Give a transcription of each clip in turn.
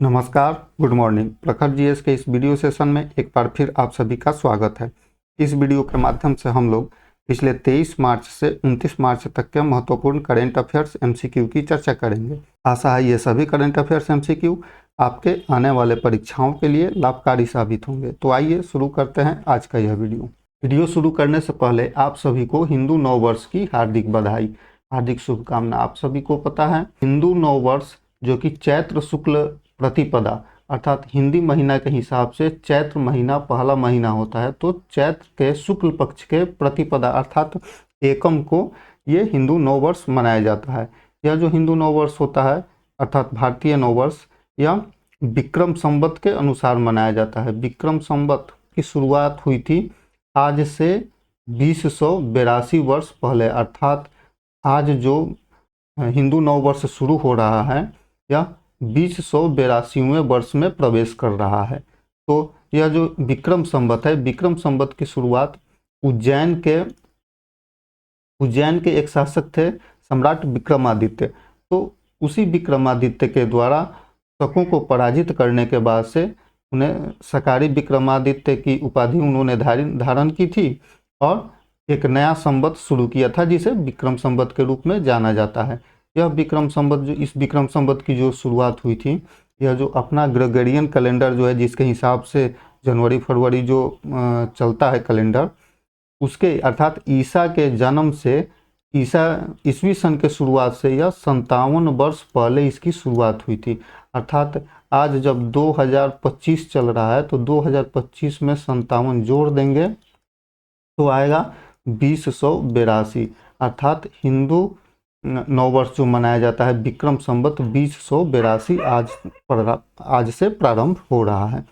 नमस्कार, good morning. प्रखर GS के इस वीडियो सेशन में एक बार फिर आप सभी का स्वागत है। इस वीडियो के माध्यम से हम लोग पिछले 23 मार्च से 29 मार्च तक के महत्वपूर्ण करेंट अफेयर्स एमसीक्यू की चर्चा करेंगे। आशा है ये सभी करेंट अफेयर्स एमसीक्यू आपके आने वाले परीक्षाओं के लिए लाभकारी साबित होंगे। तो आइए शुरू करते हैं आज का यह वीडियो शुरू करने से पहले आप सभी को हिंदू नववर्ष की हार्दिक बधाई, हार्दिक शुभकामना। आप सभी को पता है हिंदू नववर्ष जो कि चैत्र शुक्ल प्रतिपदा अर्थात हिंदी महीना के हिसाब से चैत्र महीना पहला महीना होता है, तो चैत्र के शुक्ल पक्ष के प्रतिपदा अर्थात एकम को ये हिंदू नववर्ष मनाया जाता है। यह जो हिंदू नववर्ष होता है अर्थात भारतीय नववर्ष यह विक्रम संवत के अनुसार मनाया जाता है। विक्रम संवत की शुरुआत हुई थी आज से 2082 वर्ष पहले, अर्थात आज जो हिंदू नववर्ष शुरू हो रहा है यह 2082वें वर्ष में प्रवेश कर रहा है। तो यह जो विक्रम संवत है, विक्रम संवत की शुरुआत उज्जैन के एक शासक थे सम्राट विक्रमादित्य। तो उसी विक्रमादित्य के द्वारा शकों को पराजित करने के बाद से उन्हें सकारी विक्रमादित्य की उपाधि उन्होंने धारण की थी और एक नया संवत शुरू किया था जिसे विक्रम संवत के रूप में जाना जाता है। यह विक्रम संवत इस विक्रम संवत की जो शुरुआत हुई थी, यह जो अपना ग्रेगोरियन कैलेंडर जो है जिसके हिसाब से जनवरी फरवरी जो चलता है कैलेंडर, उसके अर्थात ईसा के जन्म से ईसवी सन के शुरुआत से यह 57 वर्ष पहले इसकी शुरुआत हुई थी। अर्थात आज जब 2025 चल रहा है तो 2025 में 57 जोड़ देंगे तो आएगा 2082, अर्थात हिंदू नववर्ष जो मनाया जाता है विक्रम संवत 2082 आज से प्रारंभ हो रहा है।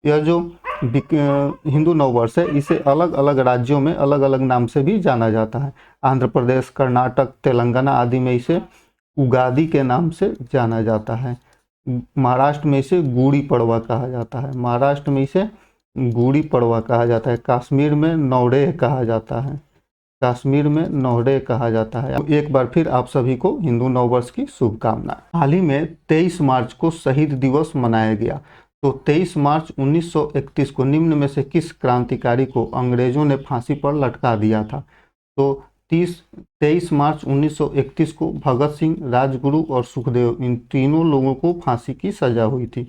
यह जो हिंदू नववर्ष है इसे अलग अलग राज्यों में अलग अलग नाम से भी जाना जाता है। आंध्र प्रदेश, कर्नाटक, तेलंगाना आदि में इसे उगादि के नाम से जाना जाता है। महाराष्ट्र में इसे गुड़ी पड़वा कहा जाता है, महाराष्ट्र में इसे गुड़ी पड़वा कहा जाता है। कश्मीर में नवरेह कहा जाता है, कश्मीर में नवरेह कहा जाता है। एक बार फिर आप सभी को हिंदू नववर्ष की शुभकामनाएं। हाल ही में 23 मार्च को शहीद दिवस मनाया गया। तो 23 मार्च 1931 को निम्न में से किस क्रांतिकारी को अंग्रेजों ने फांसी पर लटका दिया था? तो 23 मार्च 1931 को भगत सिंह, राजगुरु और सुखदेव इन तीनों लोगों को फांसी की सजा हुई थी।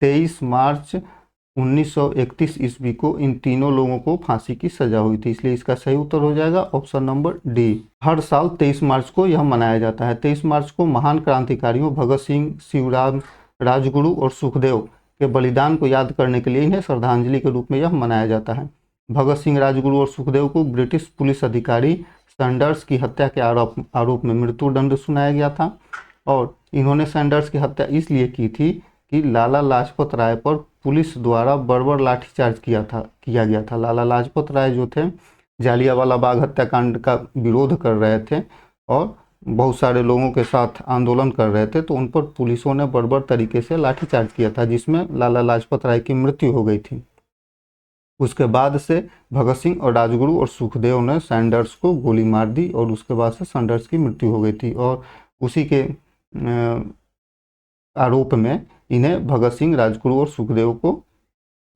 23 मार्च 1931 ईस्वी को इन तीनों लोगों को फांसी की सजा हुई थी, इसलिए इसका सही उत्तर हो जाएगा ऑप्शन नंबर डी। हर साल 23 मार्च को यह मनाया जाता है। 23 मार्च को महान क्रांतिकारियों भगत सिंह, शिवराम, राजगुरु और सुखदेव के बलिदान को याद करने के लिए इन्हें श्रद्धांजलि के रूप में यह मनाया जाता है। भगत सिंह, राजगुरु और सुखदेव को ब्रिटिश पुलिस अधिकारी सैंडर्स की हत्या के आरोप में मृत्युदंड सुनाया गया था और इन्होंने सैंडर्स की हत्या इसलिए की थी कि लाला लाजपत राय पर पुलिस द्वारा बर्बर लाठीचार्ज किया गया था। लाला लाजपत राय जो थे जालियांवाला बाग हत्याकांड का विरोध कर रहे थे और बहुत सारे लोगों के साथ आंदोलन कर रहे थे, तो उन पर पुलिसों ने बर्बर तरीके से लाठीचार्ज किया था जिसमें लाला लाजपत राय की मृत्यु हो गई थी। उसके बाद से भगत सिंह और राजगुरु और सुखदेव ने सैंडर्स को गोली मार दी और उसके बाद से सैंडर्स की मृत्यु हो गई थी और उसी के आरोप में इन्हें भगत सिंह, राजगुरु और सुखदेव को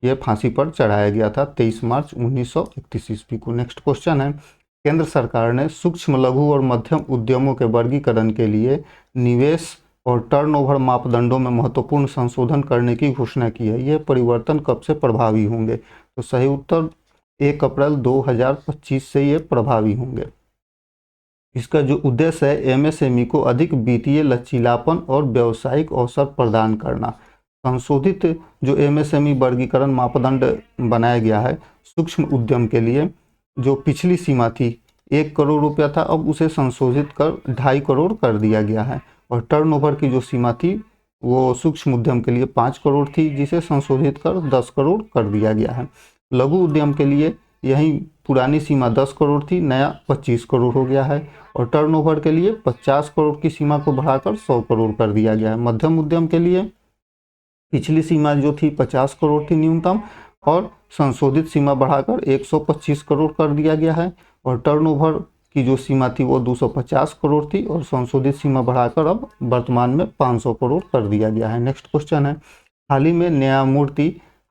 यह फांसी पर चढ़ाया गया था 23 मार्च 1931 ईस्वी को। नेक्स्ट क्वेश्चन है, केंद्र सरकार ने सूक्ष्म, लघु और मध्यम उद्यमों के वर्गीकरण के लिए निवेश और टर्नओवर मापदंडों में महत्वपूर्ण संशोधन करने की घोषणा की है। यह परिवर्तन कब से प्रभावी होंगे? तो सही उत्तर 1 अप्रैल 2025 से ये प्रभावी होंगे। इसका जो उद्देश्य है एमएसएमई को अधिक वित्तीय लचीलापन और व्यावसायिक अवसर प्रदान करना। संशोधित जो एमएसएमई वर्गीकरण मापदंड बनाया गया है सूक्ष्म उद्यम के लिए, जो पिछली सीमा थी 1 करोड़ रुपया था, अब उसे संशोधित कर 2.5 करोड़ कर दिया गया है। और टर्नओवर की जो सीमा थी वो सूक्ष्म उद्यम के लिए 5 करोड़ थी जिसे संशोधित कर 10 करोड़ कर दिया गया है। लघु उद्यम के लिए यही पुरानी सीमा 10 करोड़ थी, नया 25 करोड़ हो गया है। और टर्नओवर के लिए 50 करोड़ की सीमा को बढ़ाकर 100 करोड़ कर दिया गया है। मध्यम उद्यम के लिए पिछली सीमा जो थी 50 करोड़ थी न्यूनतम और संशोधित सीमा बढ़ाकर 125 करोड़ कर दिया गया है। और टर्नओवर की जो सीमा थी वो 250 करोड़ थी और संशोधित सीमा बढ़ाकर अब वर्तमान में 500 करोड़ कर दिया गया है। नेक्स्ट क्वेश्चन है, हाल ही में न्यायमूर्ति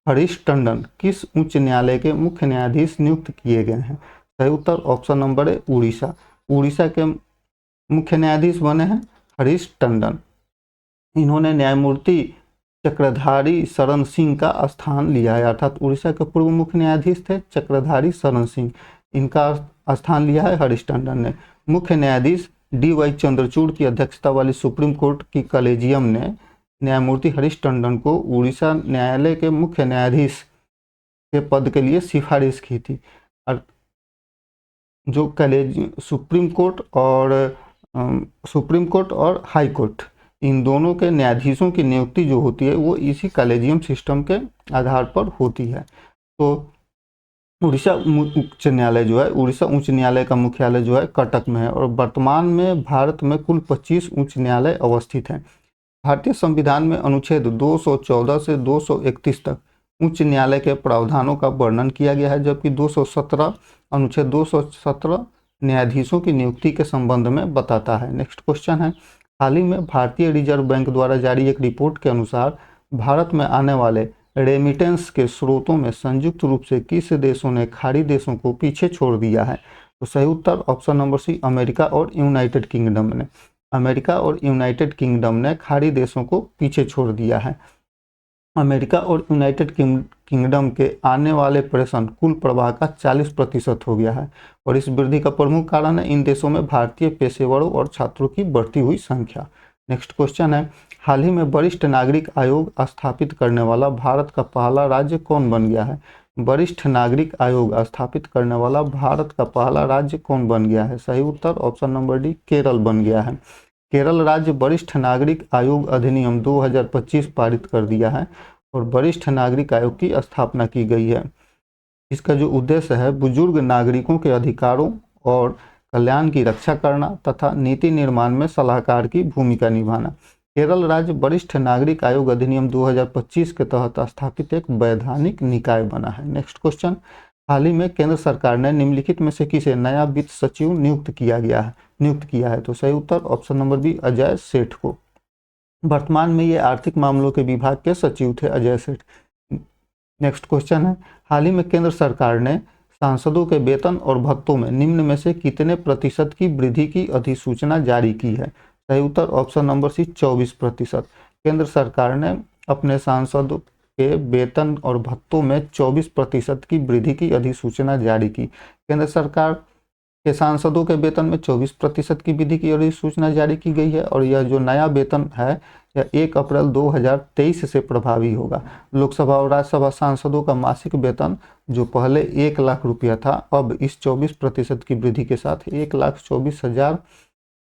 हरीश टंडन किस उच्च न्यायालय के मुख्य न्यायाधीश नियुक्त किए गए हैं? सही उत्तर ऑप्शन नंबर है उड़ीसा। उड़ीसा के मुख्य न्यायाधीश बने हैं हरीश टंडन। इन्होंने न्यायमूर्ति चक्रधारी शरण सिंह का स्थान लिया है, अर्थात उड़ीसा के पूर्व मुख्य न्यायाधीश थे चक्रधारी शरण सिंह, इनका स्थान लिया है हरीश टंडन ने। मुख्य न्यायाधीश DY चंद्रचूड़ की अध्यक्षता वाली सुप्रीम कोर्ट की कलेजियम ने न्यायमूर्ति हरीश टंडन को उड़ीसा न्यायालय के मुख्य न्यायाधीश के पद के लिए सिफारिश की थी। और जो सुप्रीम कोर्ट और हाई कोर्ट, इन दोनों के न्यायाधीशों की नियुक्ति जो होती है वो इसी कॉलेजियम सिस्टम के आधार पर होती है। तो उड़ीसा उच्च न्यायालय जो है, उड़ीसा उच्च न्यायालय का मुख्यालय जो है कटक में है, और वर्तमान में भारत में कुल 25 उच्च न्यायालय अवस्थित हैं। भारतीय संविधान में अनुच्छेद 214 से 231 तक उच्च न्यायालय के प्रावधानों का वर्णन किया गया है, जबकि अनुच्छेद 217 न्यायाधीशों की नियुक्ति के संबंध में बताता है। नेक्स्ट क्वेश्चन है, हाल ही में भारतीय रिजर्व बैंक द्वारा जारी एक रिपोर्ट के अनुसार भारत में आने वाले रेमिटेंस के स्रोतों में संयुक्त रूप से किस देशों ने खाड़ी देशों को पीछे छोड़ दिया है? तो सही उत्तर ऑप्शन नंबर सी, अमेरिका और यूनाइटेड किंगडम ने। अमेरिका और यूनाइटेड किंगडम ने खाड़ी देशों को पीछे छोड़ दिया है। अमेरिका और यूनाइटेड किंगडम के आने वाले प्रेषण कुल प्रवाह का 40% हो गया है, और इस वृद्धि का प्रमुख कारण है इन देशों में भारतीय पेशेवरों और छात्रों की बढ़ती हुई संख्या। नेक्स्ट क्वेश्चन है, हाल ही में वरिष्ठ नागरिक आयोग स्थापित करने वाला भारत का पहला राज्य कौन बन गया है? वरिष्ठ नागरिक आयोग स्थापित करने वाला भारत का पहला राज्य कौन बन गया है? सही उत्तर ऑप्शन नंबर डी, केरल बन गया है। केरल राज्य वरिष्ठ नागरिक आयोग अधिनियम 2025 पारित कर दिया है, और वरिष्ठ नागरिक आयोग की स्थापना की गई है। इसका जो उद्देश्य है बुजुर्ग नागरिकों के अधिकारों और कल्याण की रक्षा करना तथा नीति निर्माण में सलाहकार की भूमिका निभाना। केरल राज्य वरिष्ठ नागरिक आयोग अधिनियम 2025 के तहत स्थापित एक वैधानिक निकाय बना है। नेक्स्ट क्वेश्चन, हाल ही में केंद्र सरकार ने निम्नलिखित में से किसे नया वित्त सचिव नियुक्त किया है? तो सही उत्तर ऑप्शन नंबर बी, अजय सेठ को। वर्तमान में ये आर्थिक मामलों के विभाग के सचिव थे, अजय सेठ। नेक्स्ट क्वेश्चन है, हाल ही में केंद्र सरकार ने सांसदों के वेतन और भत्तों में निम्न में से कितने प्रतिशत की वृद्धि की अधिसूचना जारी की है? सही उत्तर ऑप्शन नंबर सी, 24%। केंद्र सरकार ने अपने सांसदों के वेतन और भत्तों में 24% की वृद्धि की अधिसूचना जारी की। केंद्र सरकार के सांसदों के वेतन में 24% की वृद्धि की अधिसूचना जारी की गई है, और यह जो नया वेतन है यह 1 अप्रैल 2023 से प्रभावी होगा। लोकसभा और राज्यसभा सांसदों का मासिक वेतन जो पहले 1 लाख रुपया था, अब इस 24% की वृद्धि के साथ 1,24,000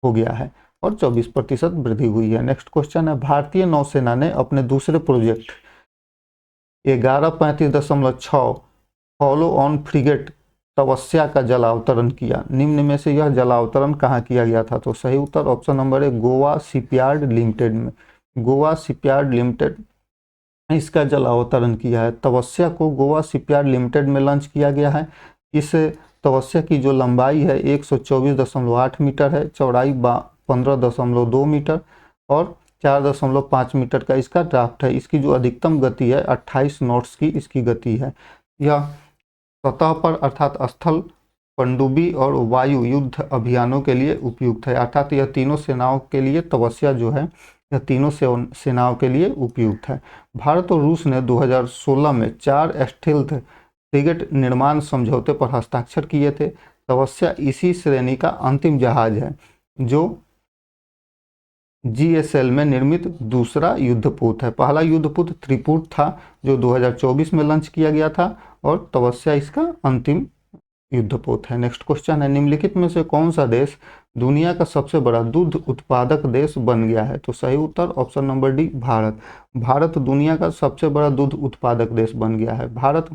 हो गया है, और 24% वृद्धि हुई है। नेक्स्ट क्वेश्चन है, भारतीय नौसेना ने अपने दूसरे प्रोजेक्ट 1135.6 फॉलो ऑन फ्रिगेट तपस्या का जलावतरण किया। निम्न में से यह जलावतरण कहाँ किया गया था? तो सही उत्तर ऑप्शन नंबर है, गोवा शिपयार्ड लिमिटेड में। गोवा शिपयार्ड लिमिटेड इसका जलावतरण किया है। तपस्या को गोवा शिपयार्ड लिमिटेड में लॉन्च किया गया है। इस तपस्या की जो लंबाई है 124.8 मीटर है, चौड़ाई 15.2 मीटर और 4.5 मीटर का इसका ड्राफ्ट है। इसकी जो अधिकतम गति है 28 नॉट्स की इसकी गति है। यह सतह पर अर्थात स्थल, पनडुब्बी और वायु युद्ध अभियानों के लिए उपयुक्त है, अर्थात यह तीनों सेनाओं के लिए तपस्या जो है यह तीनों सेनाओं के लिए उपयुक्त है। भारत और रूस ने 2016 में 4 स्टेल्थ फ्रिगेट निर्माण समझौते पर हस्ताक्षर किए थे। तपस्या इसी श्रेणी का अंतिम जहाज है जो GSL में निर्मित दूसरा युद्धपोत है। पहला युद्धपोत त्रिपुट था जो 2024 में लॉन्च किया गया था, और तपस्या इसका अंतिम युद्धपोत है। नेक्स्ट क्वेश्चन है, निम्नलिखित में से कौन सा देश दुनिया का सबसे बड़ा दूध उत्पादक देश बन गया है? तो सही उत्तर option number D, Bharat. Bharat दुनिया का सबसे बड़ा दूध उत्पादक देश बन गया है। भारत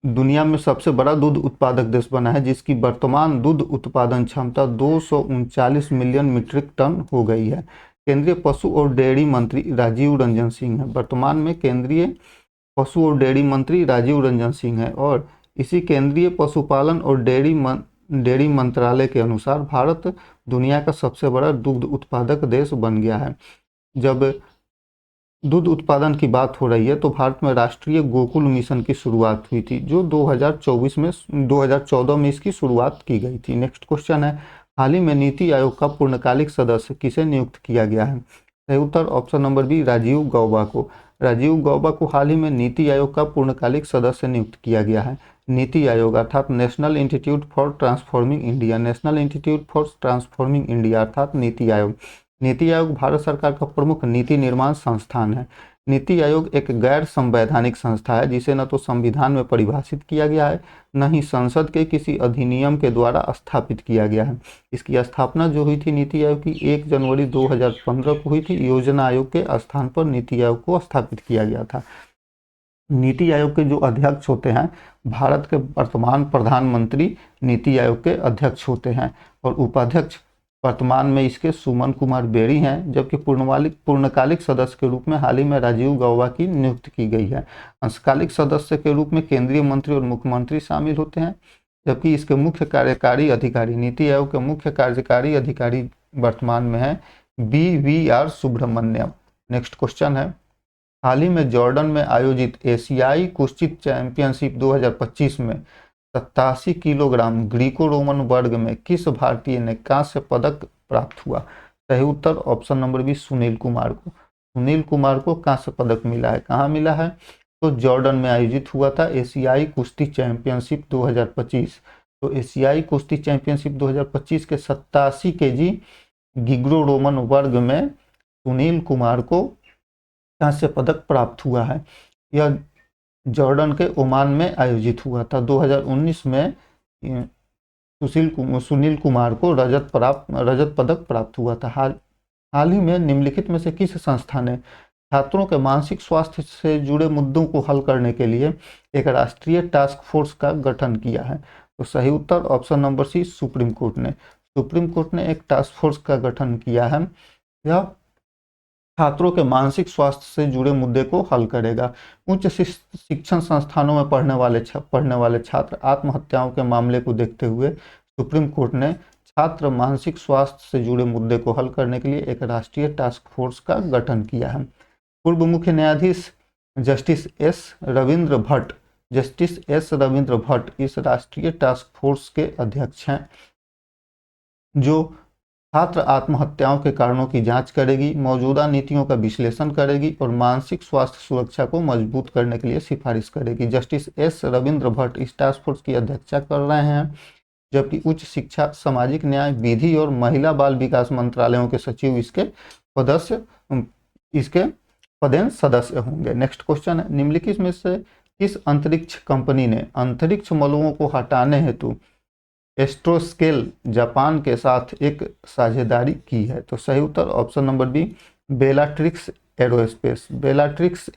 दुनिया में सबसे बड़ा दूध उत्पादक देश बना है, जिसकी वर्तमान दूध उत्पादन क्षमता 239 मिलियन मीट्रिक टन हो गई है। केंद्रीय पशु और डेयरी मंत्री राजीव रंजन सिंह है। वर्तमान में केंद्रीय पशु और डेयरी मंत्री राजीव रंजन सिंह है, और इसी केंद्रीय पशुपालन और डेयरी मंत्रालय के अनुसार भारत दुनिया का सबसे बड़ा दुग्ध उत्पादक देश बन गया है। जब दूध उत्पादन की बात हो रही है तो भारत में राष्ट्रीय गोकुल मिशन की शुरुआत हुई थी, जो 2014 में इसकी शुरुआत की गई थी। नेक्स्ट क्वेश्चन है, हाल ही में नीति आयोग का पूर्णकालिक सदस्य किसे नियुक्त किया गया है? सही उत्तर option number B, Rajiv Gauba को। राजीव गौबा को हाल ही में नीति आयोग का पूर्णकालिक सदस्य नियुक्त किया गया है। नीति आयोग अर्थात national institute for transforming India, national institute for transforming India अर्थात नीति आयोग। नीति आयोग भारत सरकार का प्रमुख नीति निर्माण संस्थान है। नीति आयोग एक गैर संवैधानिक संस्था है जिसे न तो संविधान में परिभाषित किया गया है, न ही संसद के किसी अधिनियम के द्वारा स्थापित किया गया है। इसकी स्थापना जो हुई थी नीति आयोग की 1 जनवरी 2015 को हुई थी। योजना आयोग के स्थान पर नीति आयोग को स्थापित किया गया था। नीति आयोग के जो अध्यक्ष होते हैं, भारत के वर्तमान प्रधानमंत्री नीति आयोग के अध्यक्ष होते हैं, और उपाध्यक्ष वर्तमान में इसके सुमन कुमार बेरी हैं, जबकि पूर्णकालिक सदस्य के रूप में हाल ही में राजीव गौबा की नियुक्ति की गई है। अंशकालिक सदस्य के रूप में केंद्रीय मंत्री और मुख्यमंत्री शामिल होते हैं, जबकि इसके मुख्य कार्यकारी अधिकारी, नीति आयोग के मुख्य कार्यकारी अधिकारी वर्तमान में है BVR सुब्रमण्यम। नेक्स्ट क्वेश्चन है, हाल ही में जॉर्डन में आयोजित एशियाई कुश्ती चैंपियनशिप 2025 में 87 किलोग्राम ग्रीको रोमन वर्ग में किस भारतीय ने कांस्य पदक प्राप्त हुआ? सही उत्तर option number B, Sunil Kumar को। सुनील कुमार को कांस्य पदक मिला है। कहाँ मिला है? तो जॉर्डन में आयोजित हुआ था एशियाई कुश्ती चैंपियनशिप 2025। तो एशियाई कुश्ती चैंपियनशिप 2025 के 87 kg गिग्रो रोमन वर्ग में सुनील कुमार को कांस्य पदक प्राप्त हुआ है। यह जॉर्डन के ओमान में आयोजित हुआ था। 2019 में सुनील कुमार को रजत पदक प्राप्त हुआ था। हाल ही में निम्नलिखित में से किस संस्था ने छात्रों के मानसिक स्वास्थ्य से जुड़े मुद्दों को हल करने के लिए एक राष्ट्रीय टास्क फोर्स का गठन किया है? तो सही उत्तर option number C, supreme court ने। सुप्रीम कोर्ट ने एक टास्क फोर्स का गठन किया है। यह छात्रों के मानसिक स्वास्थ्य से जुड़े मुद्दे को हल करेगा। उच्च शिक्षण संस्थानों में पढ़ने वाले छात्र आत्महत्याओं के मामले को देखते हुए सुप्रीम कोर्ट ने छात्र मानसिक स्वास्थ्य से जुड़े मुद्दे को हल करने के लिए एक राष्ट्रीय टास्क फोर्स का गठन किया है। पूर्व मुख्य न्यायाधीश जस्टिस एस रविंद्र भट्ट इस राष्ट्रीय टास्क फोर्स के अध्यक्ष हैं, जो छात्र आत्महत्याओं के कारणों की जांच करेगी, मौजूदा नीतियों का विश्लेषण करेगी और मानसिक स्वास्थ्य सुरक्षा को मजबूत करने के लिए सिफारिश करेगी। जस्टिस एस रविंद्र भट्ट इस टास्क फोर्स की अध्यक्षता कर रहे हैं, जबकि उच्च शिक्षा, सामाजिक न्याय, विधि और महिला बाल विकास मंत्रालयों के सचिव इसके पदेन सदस्य होंगे। नेक्स्ट क्वेश्चन है, निम्नलिखित में से किस अंतरिक्ष कंपनी ने अंतरिक्ष मलुओं को हटाने हेतु एस्ट्रोस्केल जापान के साथ एक साझेदारी की है? तो सही उत्तर option number B, Bellatrix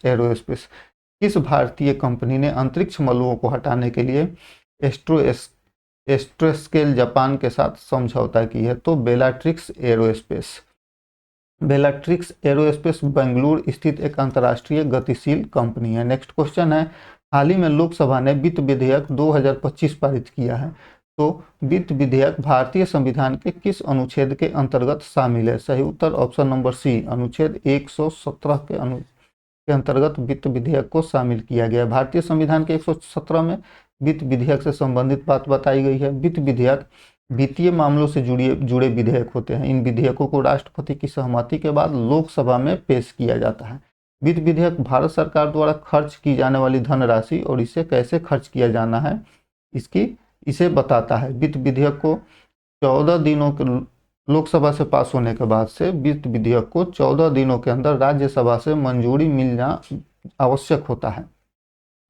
Aerospace. किस भारतीय कंपनी ने अंतरिक्ष मलुओं को हटाने के लिए एस्ट्रोस्केल जापान के साथ समझौता की है? तो बेलाट्रिक्स एरोस्पेस बेंगलुरु स्थित एक अंतर्राष्ट्रीय गतिशील कंपनी है। नेक्स्ट क्वेश्चन है, हाल ही में लोकसभा ने वित्त विधेयक 2025 पारित किया है। तो वित्त विधेयक भारतीय संविधान के किस अनुच्छेद के अंतर्गत शामिल है? सही उत्तर ऑप्शन नंबर सी, अनुच्छेद 117 के अंतर्गत वित्त विधेयक को शामिल किया गया है। भारतीय संविधान के 117 में वित्त विधेयक से संबंधित बात बताई गई है। वित्त विधेयक वित्तीय मामलों से जुड़े विधेयक होते हैं। इन विधेयकों को राष्ट्रपति की सहमति के बाद लोकसभा में पेश किया जाता है। वित्त विधेयक भारत सरकार द्वारा खर्च की जाने वाली धनराशि और इसे कैसे खर्च किया जाना है इसे बताता है। वित्त विधेयक को 14 दिनों के लोकसभा से पास होने के बाद से वित्त विधेयक को 14 दिनों के अंदर राज्यसभा से मंजूरी मिलना आवश्यक होता है।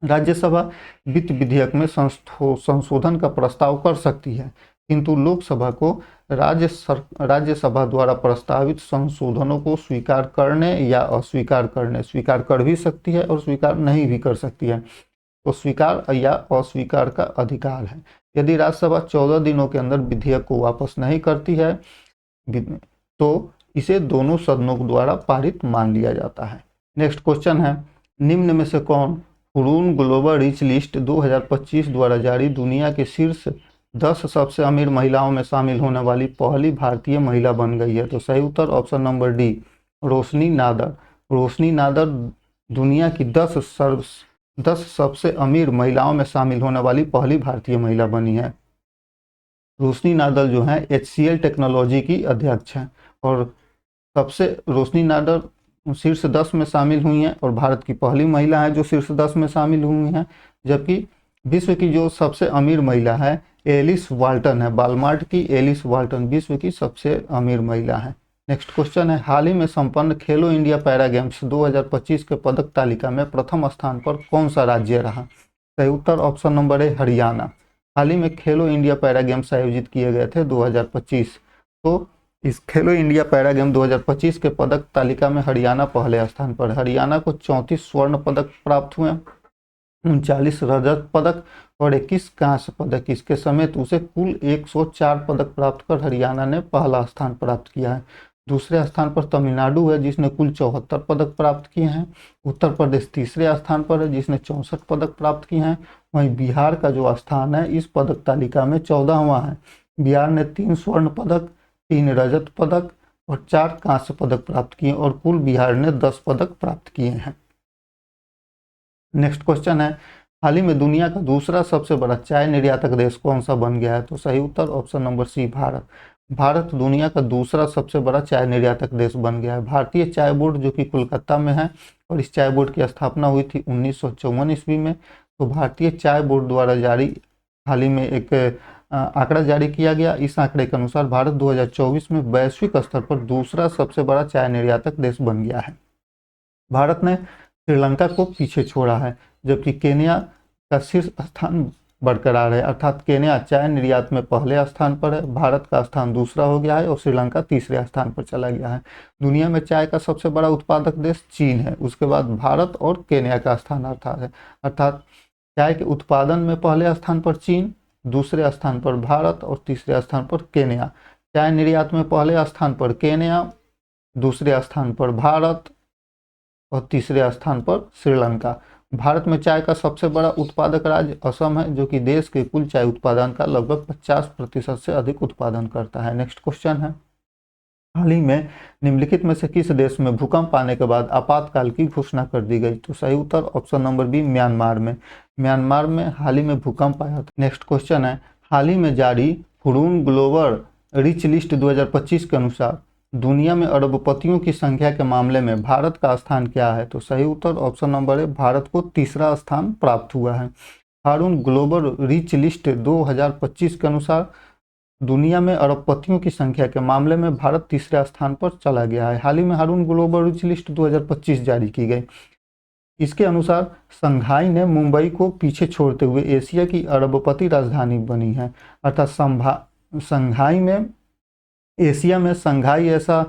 राज्यसभा वित्त विधेयक में संशोधन का प्रस्ताव कर सकती है, किंतु लोकसभा को राज्यसभा द्वारा प्रस्तावित संशोधनों को स्वीकार करने या स्वीकार कर भी सकती है और स्वीकार नहीं भी कर सकती है। तो स्वीकार या अस्वीकार का अधिकार है। यदि राज्यसभा 14 दिनों के अंदर विधेयक को वापस नहीं करती है तो इसे दोनों सदनों द्वारा पारित मान लिया जाता है। नेक्स्ट क्वेश्चन है, निम्न में से कौन हुरून ग्लोबल रिच लिस्ट 2025 द्वारा जारी दुनिया के शीर्ष 10 सबसे अमीर महिलाओं में शामिल होने वाली पहली भारतीय महिला बन गई है? तो सही उत्तर ऑप्शन नंबर डी, रोशनी नादर। रोशनी नादर दुनिया की 10 सबसे अमीर महिलाओं में शामिल होने वाली पहली भारतीय महिला बनी है। रोशनी नादर जो है HCL टेक्नोलॉजी की अध्यक्ष हैं और सबसे रोशनी नादर शीर्ष 10 में शामिल हुई हैं और भारत की पहली महिला है जो शीर्ष 10 में शामिल हुई हैं। जबकि विश्व की जो सबसे अमीर महिला है एलिस वाल्टन है, वालमार्ट की एलिस वाल्टन विश्व की सबसे अमीर महिला है। नेक्स्ट क्वेश्चन है, हाल ही में संपन्न खेलो इंडिया पैरा गेम्स 2025 के पदक तालिका में प्रथम स्थान पर कौन सा राज्य रहा? सही उत्तर ऑप्शन नंबर है हरियाणा। हाल ही में खेलो इंडिया पैरा गेम्स आयोजित किए गए थे 2025, तो इस खेलो इंडिया पैरा गेम 2025 के पदक तालिका में हरियाणा पहले स्थान पर। हरियाणा को 34 स्वर्ण पदक प्राप्त हुए, 39 रजत पदक और 21 कांस्य पदक, इसके समेत उसे कुल 104 पदक प्राप्त कर हरियाणा ने पहला स्थान प्राप्त किया है। दूसरे स्थान पर तमिलनाडु है जिसने कुल 74 पदक प्राप्त किए हैं। उत्तर प्रदेश तीसरे स्थान पर है जिसने 64 पदक प्राप्त किए हैं। वहीं बिहार का जो स्थान है इस पदक तालिका में 14वां है। बिहार ने 3 स्वर्ण पदक, 3 रजत पदक और 4 कांस्य पदक प्राप्त किए और कुल बिहार ने 10 पदक प्राप्त किए हैं। नेक्स्ट क्वेश्चन है, हाल ही में दुनिया का दूसरा सबसे बड़ा चाय निर्यातक देश कौन सा बन गया है? तो सही उत्तर option number C Bharat. Bharat दुनिया का दूसरा सबसे बड़ा चाय निर्यातक देश बन गया है। भारतीय चाय बोर्ड जो कि कोलकाता में है और इस चाय बोर्ड की स्थापना हुई थी 1954 ईस्वी में। तो भारतीय चाय बोर्ड द्वारा जारी हाल ही में एक आंकड़ा जारी किया गया। इस आंकड़े के अनुसार भारत 2024 में वैश्विक स्तर पर दूसरा सबसे बड़ा चाय निर्यातक देश बन गया है। भारत ने श्रीलंका को पीछे छोड़ा है जबकि केन्या का शीर्ष स्थान बरकरार है, अर्थात केन्या चाय निर्यात में पहले स्थान पर है, भारत का स्थान दूसरा हो गया है और श्रीलंका तीसरे स्थान पर चला गया है। दुनिया में चाय का सबसे बड़ा उत्पादक देश चीन है, उसके बाद भारत और केन्या का स्थान अर्थात चाय के उत्पादन में पहले स्थान पर चीन, दूसरे स्थान पर भारत और तीसरे स्थान पर केन्या। चाय निर्यात में पहले स्थान पर केन्या, दूसरे स्थान पर भारत और तीसरे स्थान पर श्रीलंका। भारत में चाय का सबसे बड़ा उत्पादक राज्य असम है जो कि देश के कुल चाय उत्पादन का लगभग 50% से अधिक उत्पादन करता है। नेक्स्ट क्वेश्चन है, हाल ही में निम्नलिखित में से किस देश में भूकंप आने के बाद आपातकाल की घोषणा कर दी गई? तो सही उत्तर ऑप्शन नंबर बी म्यांमार में। म्यांमार में हाल ही में भूकंप आया था। नेक्स्ट क्वेश्चन है, हाल ही में जारी हुरून ग्लोबल रिच लिस्ट 2025 के अनुसार दुनिया में अरबपतियों की संख्या के मामले में भारत का स्थान क्या है? तो सही उत्तर ऑप्शन नंबर है भारत को तीसरा स्थान प्राप्त हुआ है। हारून ग्लोबल रिच लिस्ट 2025 के अनुसार दुनिया में अरबपतियों की संख्या के मामले में भारत तीसरे स्थान पर चला गया है। हाल ही में हारून ग्लोबल रिच लिस्ट 2025 जारी की गई। इसके अनुसार संघाई ने मुंबई को पीछे छोड़ते हुए एशिया की अरबपति राजधानी बनी है, अर्थात संघाई में एशिया में संघाई ऐसा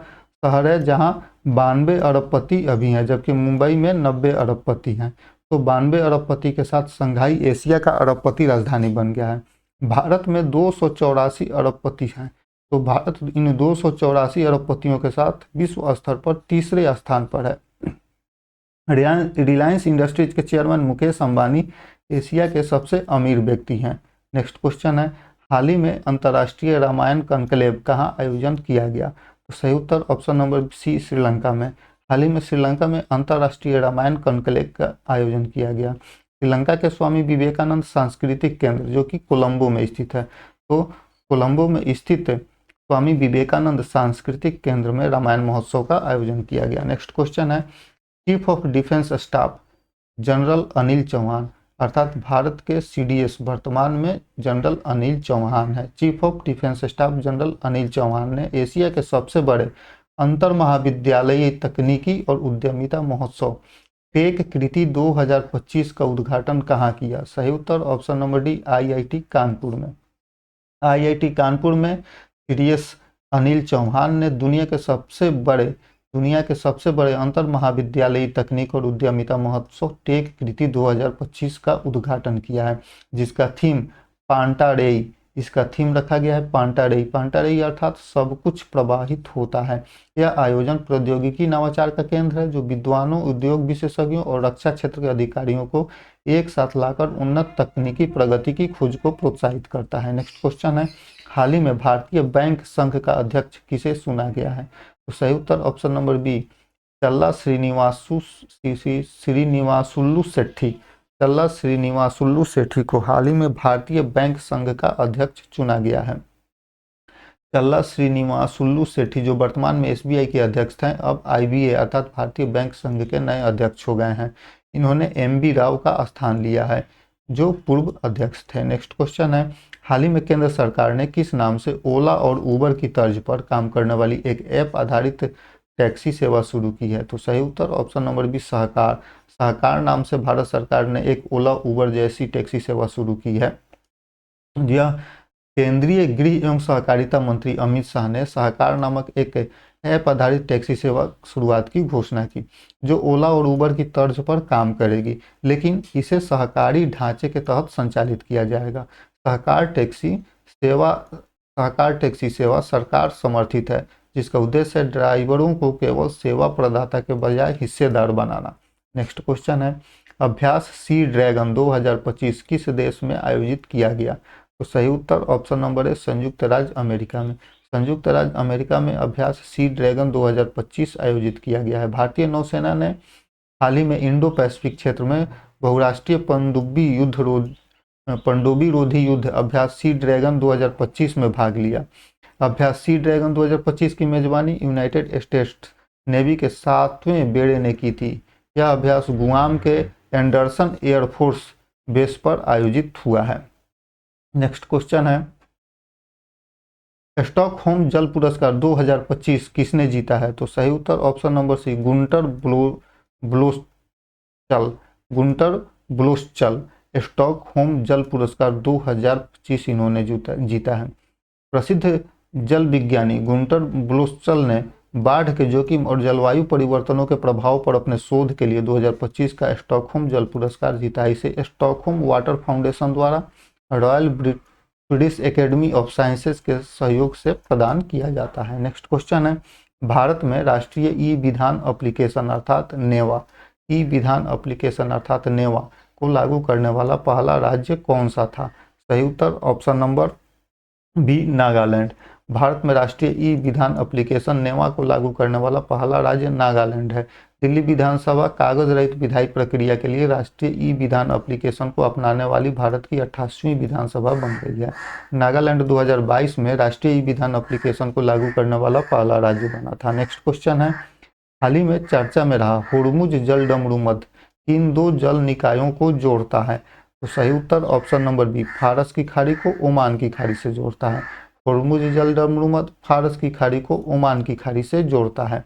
शहर है जहां 92 अरबपति अभी हैं जबकि मुंबई में 90 अरबपति हैं। तो 92 अरबपति के साथ संघाई एशिया का अरबपति राजधानी बन गया है। भारत में 284 अरबपति हैं, तो भारत इन 284 अरबपतियों के साथ विश्व स्तर पर तीसरे स्थान पर है। रिलायंस इंडस्ट्रीज के चेयरमैन मुकेश अंबानी एशिया के सबसे अमीर व्यक्ति हैं। नेक्स्ट क्वेश्चन है, हाल ही में अंतर्राष्ट्रीय रामायण कॉन्क्लेव कहाँ आयोजन किया गया? तो सही उत्तर ऑप्शन नंबर सी श्रीलंका में। हाल ही में श्रीलंका में अंतर्राष्ट्रीय रामायण कॉन्क्लेव का आयोजन किया गया। श्रीलंका के स्वामी विवेकानंद सांस्कृतिक केंद्र जो कि कोलंबो में स्थित है, तो कोलंबो में स्थित स्वामी विवेकानंद सांस्कृतिक केंद्र में रामायण महोत्सव का आयोजन किया गया। नेक्स्ट क्वेश्चन है, chief of defence staff general Anil Chauhan, अर्थात भारत के CDS वर्तमान में जनरल अनिल चौहान है। Chief of defence staff general Anil Chauhan ने एशिया के सबसे बड़े अंतर महाविद्यालयीय तकनीकी और उद्यमिता महोत्सव टेक कृति 2025 का उद्घाटन कहाँ किया? सही उत्तर option number D IIT Kanpur में। IIT कानपुर में CDS अनिल चौहान ने दुनिया के सबसे बड़े अंतर महाविद्यालयी तकनीक और उद्यमिता महोत्सव टेक कृति 2025 का उद्घाटन किया है जिसका थीम पांटारेई, इसका थीम रखा गया है पांटारेई। पांटारेई अर्थात सब कुछ प्रवाहित होता है। यह आयोजन प्रौद्योगिकी नवाचार का केंद्र है जो विद्वानों, उद्योग विशेषज्ञों और रक्षा क्षेत्र के अधिकारियों को एक साथ लाकर उन्नत तकनीकी प्रगति की खोज को प्रोत्साहित करता है। नेक्स्ट क्वेश्चन है, हाल ही में भारतीय बैंक संघ का अध्यक्ष किसे चुना गया है? तो सही उत्तर ऑप्शन नंबर बी चल्ला श्रीनिवासुलु शेट्टी। चल्ला श्रीनिवासुलु शेट्टी को हाल ही में भारतीय बैंक संघ का अध्यक्ष चुना गया है। चल्ला श्रीनिवासुलु शेट्टी जो वर्तमान में एसबीआई के अध्यक्ष थे, अब आईबीए अर्थात भारतीय बैंक संघ के नए अध्यक्ष हो गए हैं। इन्होंने एमबी राव का स्थान लिया है जो पूर्व अध्यक्ष थे। नेक्स्ट क्वेश्चन है, हाल ही में केंद्र सरकार ने किस नाम से ओला और उबर की तर्ज पर काम करने वाली एक ऐप आधारित टैक्सी सेवा शुरू की है? तो सही उत्तर ऑप्शन नंबर बी सहकार। सहकार नाम से भारत सरकार ने एक ओला उबर जैसी टैक्सी सेवा शुरू की है। यह केंद्रीय गृह एवं सहकारिता मंत्री अमित शाह ने सहकार नामक एक ऐप आधारित टैक्सी सेवा शुरुआत की घोषणा की जो ओला और उबर की तर्ज पर काम करेगी, लेकिन इसे सहकारी ढांचे के तहत संचालित किया जाएगा। सहकार टैक्सी सेवा सरकार समर्थित है, जिसका उद्देश्य है ड्राइवरों को केवल सेवा प्रदाता के बजाय हिस्सेदार बनाना। नेक्स्ट क्वेश्चन है, अभ्यास सी ड्रैगन 2025 किस देश में आयोजित किया गया? तो सही उत्तर ऑप्शन नंबर है संयुक्त राज्य अमेरिका में। संयुक्त राज्य अमेरिका में अभ्यास सी ड्रैगन 2025 आयोजित किया गया है। भारतीय नौसेना ने हाल ही में इंडो पैसिफिक क्षेत्र में बहुराष्ट्रीय पनडुब्बी रोधी युद्ध अभ्यास सी ड्रैगन 2025 में भाग लिया। अभ्यास सी ड्रैगन 2025 की मेजबानी यूनाइटेड स्टेट्स नेवी के 7वें बेड़े ने की थी। यह अभ्यास गुआम के एंडरसन एयरफोर्स बेस पर आयोजित हुआ है। नेक्स्ट क्वेश्चन है, स्टॉकहोम जल पुरस्कार 2025 किसने जीता है? तो सही उत्तर option number C Günter Blöschl. Stockholm जल पुरस्कार 2025 इन्होंने जीता है। प्रसिद्ध जल विज्ञानी गुंटर ब्लोसचल ने बाढ़ के जोखिम और जलवायु परिवर्तनों के प्रभाव पर अपने शोध के लिए 2025 का स्टॉकहोम जल पुरस्कार जीता। इसे स्टॉकहोम वाटर फाउंडेशन द्वारा royal British academy of sciences के सहयोग से प्रदान किया जाता है। नेक्स्ट क्वेश्चन है, भारत में राष्ट्रीय ई विधान एप्लीकेशन अर्थात नेवा को लागू करने वाला पहला राज्य कौन सा था? सही उत्तर ऑप्शन नंबर बी नागालैंड। भारत में राष्ट्रीय ई विधान एप्लीकेशन नेवा को लागू करने वाला पहला राज्य नागालैंड है। दिल्ली विधानसभा कागज रहित विधायी प्रक्रिया के लिए राष्ट्रीय ई विधान एप्लीकेशन को अपनाने वाली भारत की 28वीं विधानसभा बन गई है। नागालैंड 2022 में राष्ट्रीय ई विधान एप्लीकेशन को लागू करने वाला पहला राज्य बना था। नेक्स्ट क्वेश्चन है, हाल ही में चर्चा में रहा होर्मुज जलडमरू मध्य किन दो जल निकायों को जोड़ता है? तो सही उत्तर ऑप्शन नंबर बी फारस की खाड़ी को ओमान की खाड़ी से जोड़ता है। होर्मुज जलडमरू मध्य फारस की खाड़ी को ओमान की खाड़ी से जोड़ता है।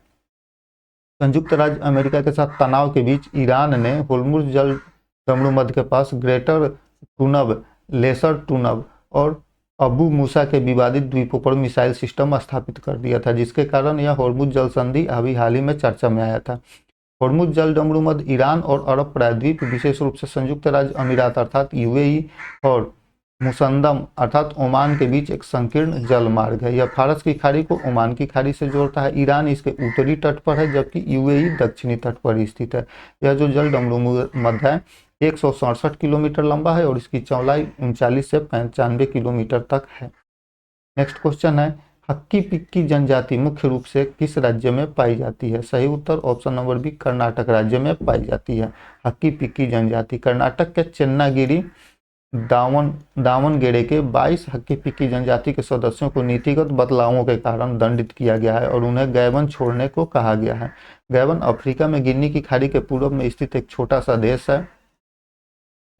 संयुक्त राज्य अमेरिका के साथ तनाव के बीच ईरान ने होर्मुज जलडमरू मध्य के पास ग्रेटर टूनब, लेसर टूनब और अबू मूसा के विवादित द्वीपों पर मिसाइल सिस्टम स्थापित कर दिया था, जिसके कारण यह होर्मुज जल संधि अभी हाल ही में चर्चा में आया था। होर्मुज जलडमरू मध्य ईरान और अरब प्रायद्वीप, विशेष रूप से संयुक्त राज्य अमीरात अर्थात यूएई और मुसंदम अर्थात ओमान के बीच एक संकीर्ण जल मार्ग है। यह फारस की खाड़ी को ओमान की खाड़ी से जोड़ता है। ईरान इसके उत्तरी तट पर है, जबकि यूएई दक्षिणी तट पर स्थित है। यह जो जलडमरू मध्य है 167 किलोमीटर लंबा है और इसकी चौड़ाई 39 से 95 किलोमीटर तक है। नेक्स्ट क्वेश्चन है, हक्की पिक्की जनजाति मुख्य रूप से किस राज्य में पाई जाती है? सही उत्तर ऑप्शन नंबर बी कर्नाटक राज्य में पाई जाती है। हक्की पिक्की जनजाति कर्नाटक के चेन्नागिरी दावनगेरे के 22 हक्की पिक्की जनजाति के सदस्यों को नीतिगत बदलावों के कारण दंडित किया गया है और उन्हें गैबन छोड़ने को कहा गया है। गैबन अफ्रीका में गिनी की खाड़ी के पूर्व में स्थित एक छोटा सा देश है।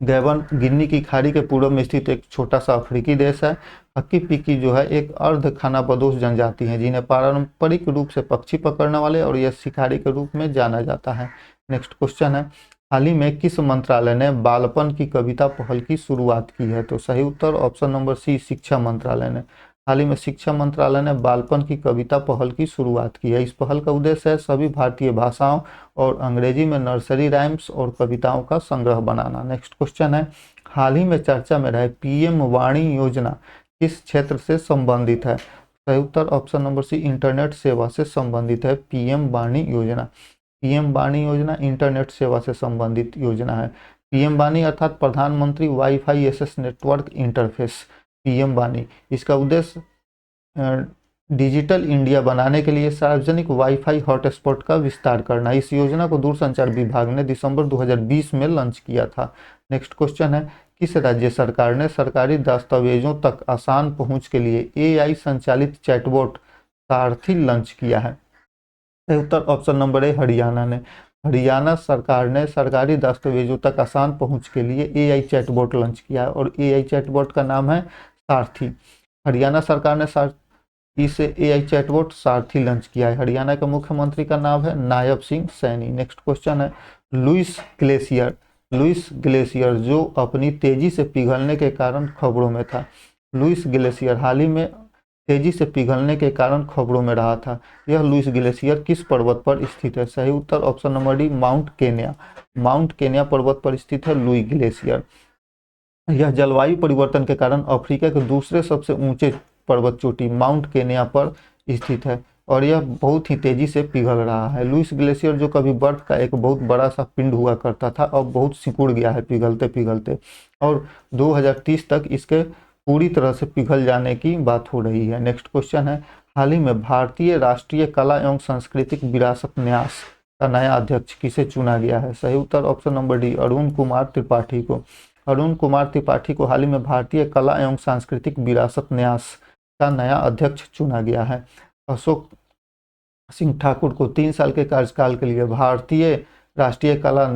गैबन गिनी की खाड़ी के पूर्व में स्थित एक छोटा सा अफ्रीकी देश है। हक्की पिक्की जो है एक अर्ध खानाबदोश जनजाति है, जिन्हें पारंपरिक रूप से पक्षी पकड़ने वाले और यह शिकारी के रूप में जाना जाता है। नेक्स्ट क्वेश्चन है, हाल ही में किस मंत्रालय ने बालपन की कविता पहल की शुरुआत की है? तो सही उत्तर ऑप्शन नंबर सी शिक्षा मंत्रालय ने। हाल ही में शिक्षा मंत्रालय ने बालपन की कविता पहल की शुरुआत की है। इस पहल का उद्देश्य है सभी भारतीय भाषाओं और अंग्रेजी में नर्सरी राइम्स और कविताओं का संग्रह बनाना। नेक्स्ट क्वेश्चन है, हाल ही में चर्चा में रहे पीएम वाणी योजना किस क्षेत्र से संबंधित है? सही उत्तर ऑप्शन नंबर सी इंटरनेट सेवा से संबंधित है। पीएम वाणी योजना इंटरनेट सेवा से संबंधित योजना है। पीएम वाणी अर्थात प्रधानमंत्री wifi access network interface. PM वाणी इसका उद्देश्य डिजिटल इंडिया बनाने के लिए सार्वजनिक वाईफाई हॉटस्पॉट का विस्तार करना। इस योजना को दूरसंचार विभाग ने दिसंबर 2020 में लॉन्च किया था। नेक्स्ट क्वेश्चन है, किस राज्य सरकार ने सरकारी दस्तावेजों तक आसान पहुंच के लिए एआई संचालित चैटबॉट सारथी लॉन्च किया है? सही उत्तर ऑप्शन नंबर ए हरियाणा ने। हरियाणा सरकार ने सरकारी दस्तावेजों तक आसान पहुंच के लिए एआई चैटबॉट लॉन्च किया है और एआई चैटबॉट का नाम है सारथी। हरियाणा सरकार ने इस एआई चैटबॉट सारथी लॉन्च किया है। हरियाणा के मुख्यमंत्री का नाम है नायब सिंह सैनी। नेक्स्ट क्वेश्चन है, लुईस ग्लेशियर जो अपनी तेजी से पिघलने के कारण खबरों में था। लुईस ग्लेशियर हाल ही में तेजी से पिघलने के कारण खबरों में रहा था। यह लुईस ग्लेशियर किस पर्वत पर स्थित है? सही उत्तर option number D Mount Kenya पर्वत पर स्थित है लुईस ग्लेशियर। यह जलवायु परिवर्तन के कारण अफ्रीका के दूसरे सबसे ऊंचे पर्वत चोटी माउंट केन्या पर स्थित है और यह बहुत ही तेजी से पिघल रहा है। लुईस ग्लेशियर जो कभी बर्फ का एक बहुत बड़ा सा पिंड हुआ करता था अब बहुत सिकुड़ गया है पिघलते पिघलते और 2030 तक इसके पूरी तरह से पिघल जाने की बात हो रही है। नेक्स्ट क्वेश्चन है, हाल ही में भारतीय राष्ट्रीय कला एवं सांस्कृतिक विरासत न्यास का नया अध्यक्ष किसे चुना गया है? सही उत्तर option number D Arun Kumar Tripathi को। अरुण कुमार त्रिपाठी को हाल ही में भारतीय कला एवं सांस्कृतिक विरासत न्यास का नया अध्यक्ष चुना गया है। अशोक सिंह ठाकुर को 3 साल के कार्यकाल के लिए भारतीय राष्ट्रीय कला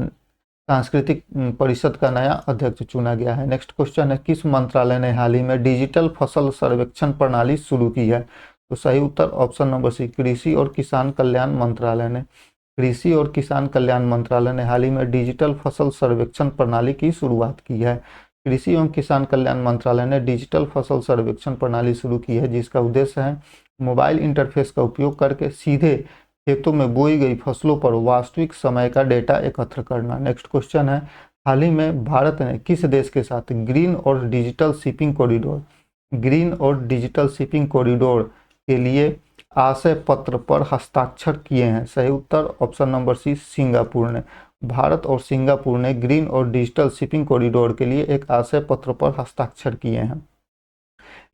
सांस्कृतिक परिषद का नया अध्यक्ष चुना गया है। नेक्स्ट क्वेश्चन है, किस मंत्रालय ने हाल ही में डिजिटल फसल सर्वेक्षण प्रणाली शुरू की है? तो सही उत्तर ऑप्शन नंबर सी कृषि और किसान कल्याण मंत्रालय ने। कृषि और किसान कल्याण मंत्रालय ने हाल ही में डिजिटल फसल सर्वेक्षण प्रणाली की शुरुआत की है। कृषि एवं किसान कल्याण मंत्रालय ने डिजिटल फसल सर्वेक्षण प्रणाली शुरू की है जिसका उद्देश्य है मोबाइल इंटरफेस का उपयोग करके सीधे खेतों में बोई गई फसलों पर वास्तविक समय का डेटा एकत्र करना। नेक्स्ट क्वेश्चन है, हाल ही में भारत ने किस देश के साथ ग्रीन और डिजिटल शिपिंग कॉरिडोर के लिए आशय पत्र पर हस्ताक्षर किए हैं? सही उत्तर ऑप्शन नंबर सी सिंगापुर ने। भारत और सिंगापुर ने ग्रीन और डिजिटल शिपिंग कॉरिडोर के लिए एक आशय पत्र पर हस्ताक्षर किए हैं।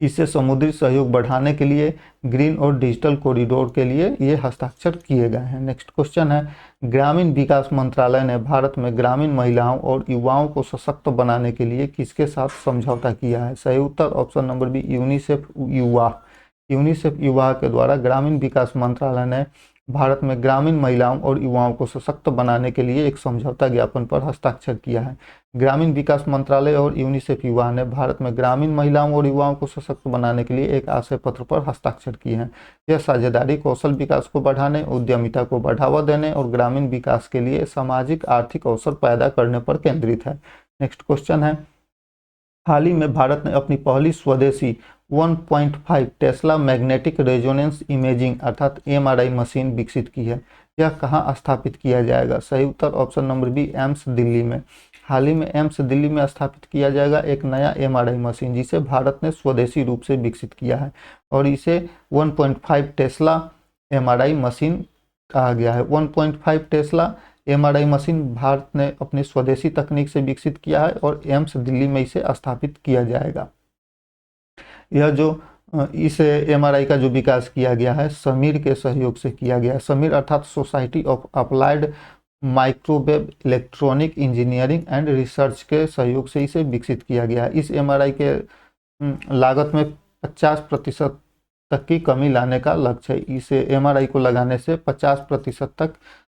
इससे समुद्री सहयोग बढ़ाने के लिए ग्रीन और डिजिटल कॉरिडोर के लिए ये हस्ताक्षर किए गए हैं। नेक्स्ट क्वेश्चन है, ग्रामीण विकास मंत्रालय ने भारत में ग्रामीण महिलाओं और युवाओं को सशक्त बनाने के लिए किसके साथ समझौता किया है? सही उत्तर ऑप्शन नंबर बी यूनिसेफ युवा के द्वारा ग्रामीण विकास मंत्रालय ने भारत में ग्रामीण महिलाओं और युवाओं को सशक्त बनाने के लिए एक समझौता ज्ञापन पर हस्ताक्षर किया है। ग्रामीण विकास मंत्रालय और यूनिसेफ युवा ने भारत में ग्रामीण महिलाओं और युवाओं को सशक्त बनाने के लिए एक आशय पत्र पर हस्ताक्षर किए हैं। यह साझेदारी कौशल विकास को बढ़ाने, उद्यमिता को बढ़ावा देने और ग्रामीण विकास के लिए सामाजिक आर्थिक अवसर पैदा करने पर केंद्रित है। नेक्स्ट क्वेश्चन है, हाल ही में भारत ने अपनी पहली स्वदेशी 1.5 टेस्ला मैग्नेटिक रेजोनेंस इमेजिंग अर्थात MRI मशीन विकसित की है। यह कहाँ स्थापित किया जाएगा? सही उत्तर option number B AIIMS Delhi में। हाल ही में एम्स दिल्ली में स्थापित किया जाएगा एक नया MRI मशीन जिसे भारत ने स्वदेशी रूप से विकसित किया है और इसे 1.5 टेस्ला MRI मशीन कहा गया है। 1.5 टेस्ला MRI मशीन भारत ने अपनी स्वदेशी तकनीक से विकसित किया है और एम्स दिल्ली में इसे स्थापित किया जाएगा। यह जो इस MRI का जो विकास किया गया है समीर के सहयोग से किया गया है। समीर अर्थात society of applied microwave electronic engineering and research के सहयोग से इसे विकसित किया गया है। इस MRI के लागत में 50% तक की कमी लाने का लक्ष्य है। इस MRI को लगाने से 50% तक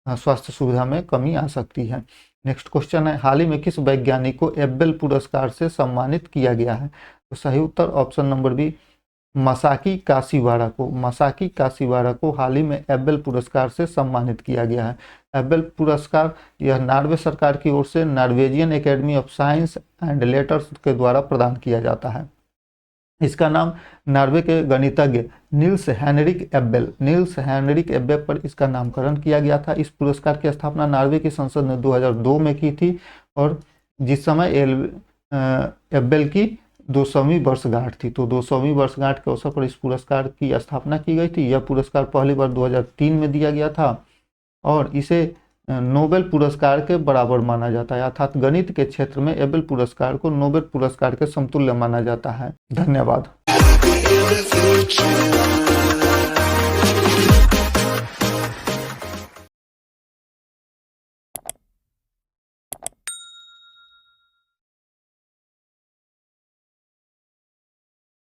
स्वास्थ्य सुविधा में कमी आ सकती है। नेक्स्ट क्वेश्चन है, हाल ही में किस वैज्ञानिक को एबेल पुरस्कार से सम्मानित किया गया है? तो सही उत्तर ऑप्शन नंबर बी मसाकी काशीवाड़ा को हाल ही में एबेल पुरस्कार से सम्मानित किया गया है। एबेल पुरस्कार यह नॉर्वे सरकार की ओर से Norwegian academy of science and letters के द्वारा प्रदान किया जाता है। इसका नाम नॉर्वे के गणितज्ञ नील्स हेनरिक एब्बे पर इसका नामकरण किया गया था। इस पुरस्कार की स्थापना नॉर्वे की संसद ने 2002 में की थी और जिस समय एब्बेल की 200वीं वर्षगांठ थी, तो 200वीं वर्षगांठ के अवसर पर इस पुरस्कार की स्थापना की गई थी। यह पुरस्कार पहली बार 2003 में दिया गया था और इसे नोबेल पुरस्कार के बराबर माना जाता है, अर्थात गणित के क्षेत्र में एबेल पुरस्कार को नोबेल पुरस्कार के समतुल्य माना जाता है। धन्यवाद।